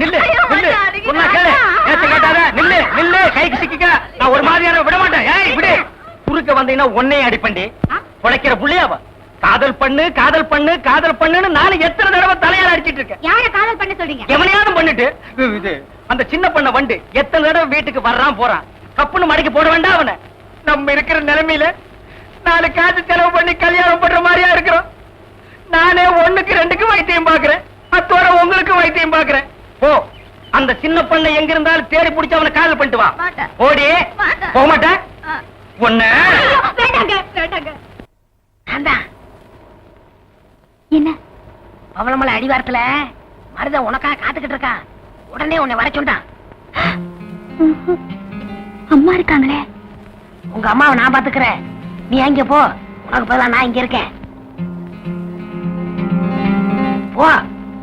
நில்லு நில்லு சொன்னா கேளு பேச்சு கேட்டாத நில்லு நில்லு கைக்கு சிக்கிக்க நான் ஒரு மாதிரியான விட மாட்டேன் ஏய் விடு குறுக்க வந்தீங்கன்னா ஒன்னையும் அடிப்பண்டி உழைக்கிற புள்ளையாவ காதல் பண்ணு காதல் பண்ணு காதல் பண்ணுன்னு நானும் எத்தனை தடவை தலையால அடிச்சிட்டு இருக்கேன் யார காதல் பண்ண சொல்றீங்க எவனையாவது பண்ணிட்டு இது அந்த சின்ன பண்ண வண்டு எத்தனை தடவை வீட்டுக்கு வர்றான் போறான் கப்புன்னு மடக்கி போட வேண்டாம் அவனை நம்ம இருக்கிற நிலைமையில 4 காசு செலவு பண்ணி கல்யாணம் பண்ற மாதிரியா இருக்கிறோம் நானே 1க்கு 2க்கு வைத்தியம் பாக்குறேன் அத்தோட உங்களுக்கு வைத்தியம் பாக்குறேன் போ அந்த சின்ன பண்ண எங்க இருந்தாலும் தேடி பிடிச்சு அவனை காதல் பண்ணிட்டு வா ஓடி போக மாட்டேன் ஒண்ணு என்ன பவளமலை அடிவாரத்துல மருத உனக்காக காத்துக்கிட்டு இருக்கான் உடனே உன்னை வர சொல்றான் அம்மா இருக்காங்களே உங்க அம்மாவை நான் பாத்துக்கிறேன் நீ அங்க போ உனக்கு பதிலா நான் இங்க இருக்கேன் போ